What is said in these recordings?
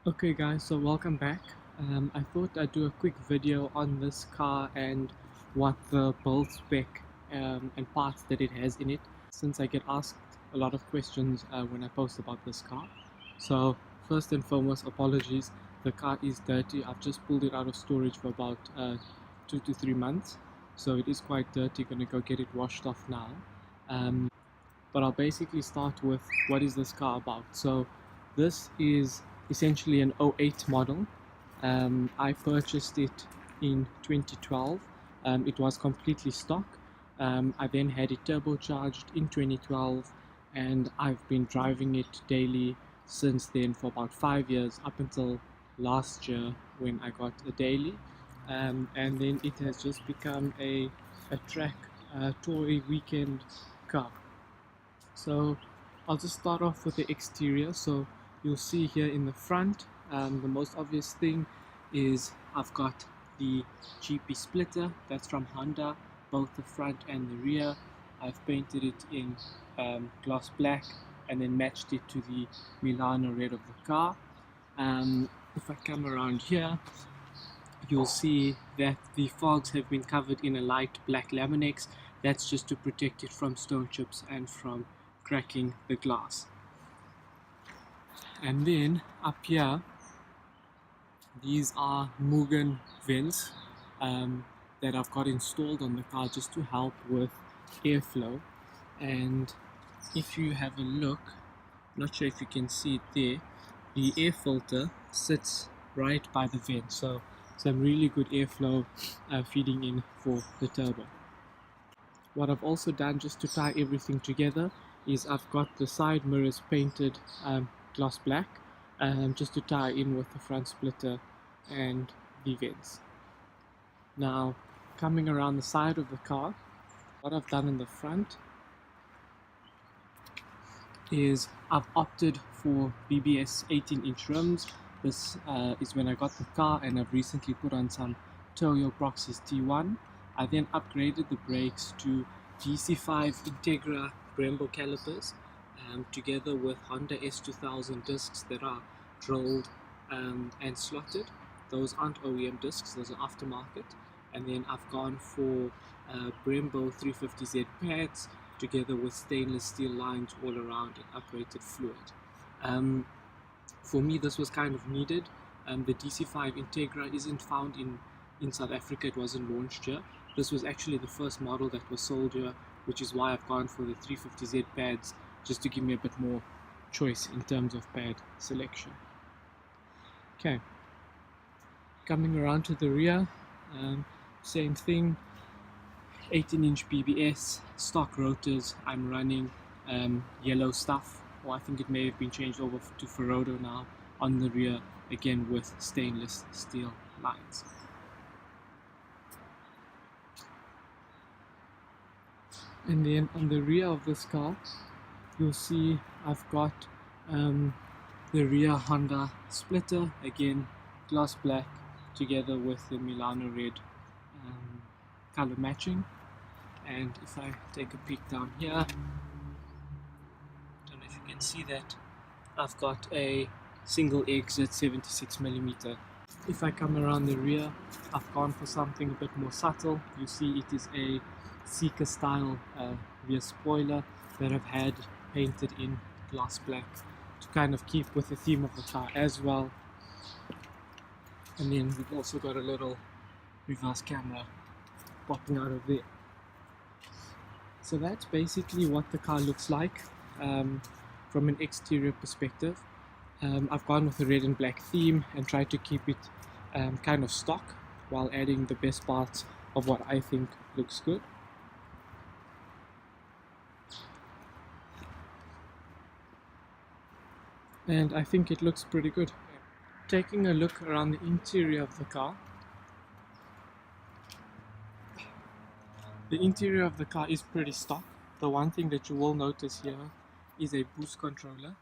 Okay guys, so welcome back. I thought I'd do a quick video on this car and what the build spec and parts that it has in it, since I get asked a lot of questions when I post about this car. So first and foremost, apologies, the car is dirty. I've just pulled it out of storage for about 2 to 3 months, so it is quite dirty. Gonna go get it washed off now. But I'll basically start with what is this car about. So this is essentially an '08 model. I purchased it in 2012. It was completely stock. I then had it turbocharged in 2012, and I've been driving it daily since then for about 5 years, up until last year when I got a daily. And then it has just become a track toy weekend car. So I'll just start off with the exterior. So you'll see here in the front, the most obvious thing is I've got the GP splitter. That's from Honda, both the front and the rear. I've painted it in gloss black and then matched it to the Milano red of the car. If I come around here, you'll see that the fogs have been covered in a light black Laminex. That's just to protect it from stone chips and from cracking the glass. And then up here, these are Mugen vents that I've got installed on the car just to help with airflow. And if you have a look, I'm not sure if you can see it there, the air filter sits right by the vent, so some really good airflow feeding in for the turbo. What I've also done just to tie everything together is I've got the side mirrors painted gloss black, just to tie in with the front splitter and the vents. Now, coming around the side of the car, what I've done in the front is I've opted for BBS 18-inch rims. This is when I got the car, and I've recently put on some Toyo Proxys T1. I then upgraded the brakes to GC5 Integra Brembo calipers, together with Honda S2000 discs that are drilled and slotted. Those aren't OEM discs, those are aftermarket. And then I've gone for Brembo 350Z pads, together with stainless steel lines all around and upgraded fluid. For me, this was kind of needed. The DC5 Integra isn't found in South Africa. It wasn't launched here. This was actually the first model that was sold here, which is why I've gone for the 350Z pads, just to give me a bit more choice in terms of pad selection. Okay, coming around to the rear, same thing, 18-inch BBS, stock rotors. I'm running yellow stuff, or I think it may have been changed over to Ferodo now, on the rear, again with stainless steel lines. And then on the rear of this car, you'll see I've got the rear Honda splitter, again gloss black, together with the Milano red color matching. And if I take a peek down here, don't know if you can see that, I've got a single exit 76mm. If I come around the rear, I've gone for something a bit more subtle. You see it is a Seeker style rear spoiler that I've had painted in gloss black to kind of keep with the theme of the car as well. And then we've also got a little reverse camera popping out of there. So that's basically what the car looks like from an exterior perspective. I've gone with a red and black theme and tried to keep it kind of stock while adding the best parts of what I think looks good. And I think it looks pretty good. Taking a look around the interior of the car, the interior of the car is pretty stock. The one thing that you will notice here is a boost controller.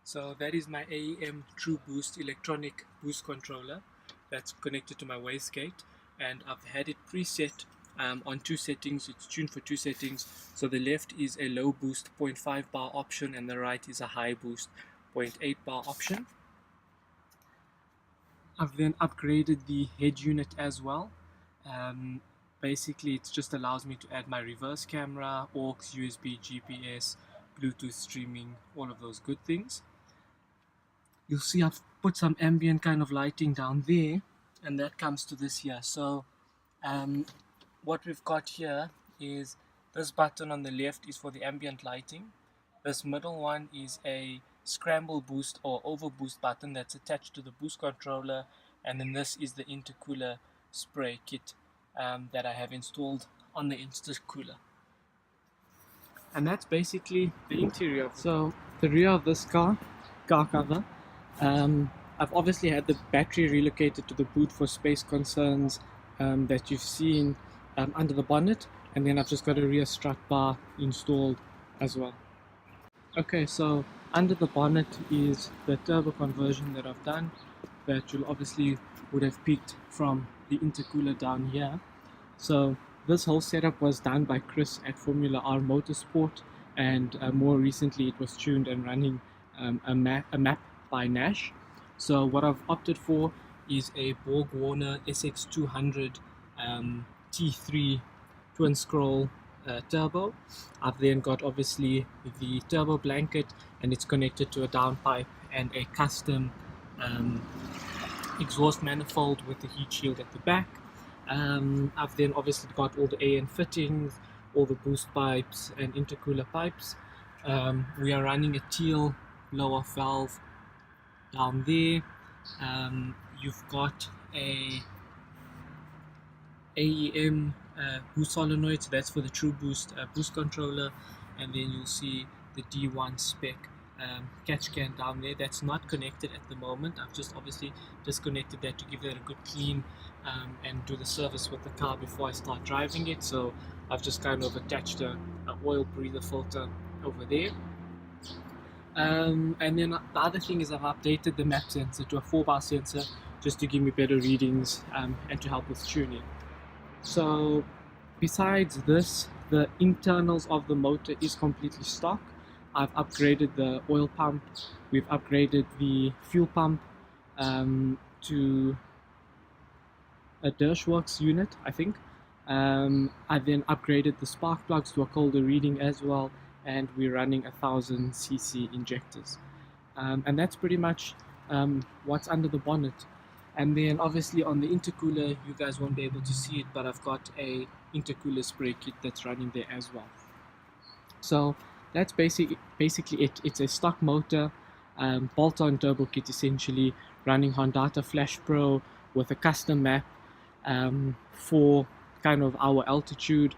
So that is my AEM True Boost electronic boost controller that's connected to my wastegate, and I've had it preset on two settings. It's tuned for two settings. So the left is a low boost 0.5 bar option and the right is a high boost 0.8 bar option. I've then upgraded the head unit as well. Basically it just allows me to add my reverse camera, aux, USB, GPS, Bluetooth streaming, all of those good things. You'll see I've put some ambient kind of lighting down there, and that comes to this here. So what we've got here is this button on the left is for the ambient lighting. This middle one is a scramble boost or overboost button that's attached to the boost controller, and then this is the intercooler spray kit that I have installed on the intercooler. And that's basically the interior. So the rear of this car cover, I've obviously had the battery relocated to the boot for space concerns that you've seen under the bonnet, and then I've just got a rear strut bar installed as well. Okay, so under the bonnet is the turbo conversion that I've done, that you'll obviously would have picked from the intercooler down here. So this whole setup was done by Chris at Formula R Motorsport, and more recently it was tuned and running a map by Nash. So what I've opted for is a Borg Warner SX200 T3 twin scroll turbo. I've then got obviously the turbo blanket, and it's connected to a downpipe and a custom exhaust manifold with the heat shield at the back. I've then obviously got all the AN fittings, all the boost pipes and intercooler pipes. We are running a teal blow off valve down there. You've got a AEM boost solenoid, so that's for the True Boost boost controller, and then you'll see the D1 spec catch can down there. That's not connected at the moment. I've just obviously disconnected that to give it a good clean and do the service with the car before I start driving it. So I've just kind of attached a oil breather filter over there. And then the other thing is I've updated the map sensor to a 4-bar sensor just to give me better readings and to help with tuning. So besides this, the internals of the motor is completely stock. I've upgraded the oil pump, we've upgraded the fuel pump to a Dershworks unit, I think. I then upgraded the spark plugs to a colder reading as well, and we're running 1000cc injectors. And that's pretty much what's under the bonnet. And then obviously on the intercooler, you guys won't be able to see it, but I've got a intercooler spray kit that's running there as well. So that's basically it. It's a stock motor, bolt-on turbo kit essentially, running Hondata Flash Pro with a custom map for kind of our altitude,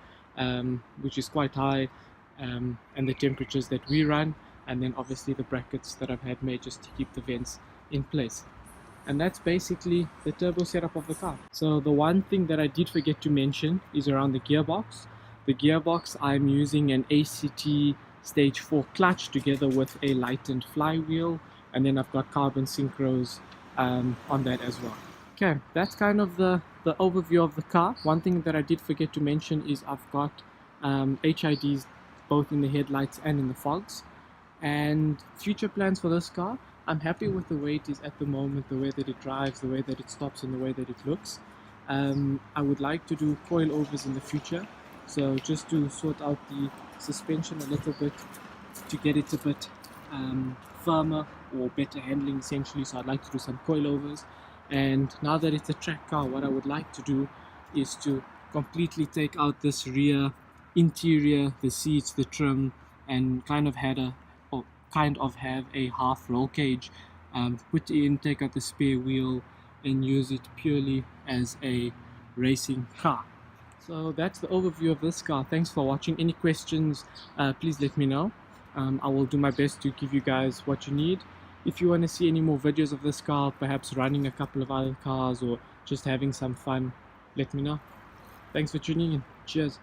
which is quite high, and the temperatures that we run, and then obviously the brackets that I've had made just to keep the vents in place. And that's basically the turbo setup of the car. So the one thing that I did forget to mention is around the gearbox. The gearbox, I'm using an ACT Stage 4 clutch together with a lightened flywheel, and then I've got carbon synchros on that as well. Okay, that's kind of the overview of the car. One thing that I did forget to mention is I've got HIDs both in the headlights and in the fogs. And future plans for this car, I'm happy with the way it is at the moment, the way that it drives, the way that it stops, and the way that it looks. I would like to do coilovers in the future, so just to sort out the suspension a little bit to get it a bit firmer or better handling essentially. So I'd like to do some coilovers. And now that it's a track car, what I would like to do is to completely take out this rear interior, the seats, the trim, and kind of have a half roll cage, put in, take out the spare wheel, and use it purely as a racing car. So that's the overview of this car. Thanks for watching. Any questions, please let me know. I will do my best to give you guys what you need. If you want to see any more videos of this car, perhaps running a couple of other cars or just having some fun, let me know. Thanks for tuning in. Cheers.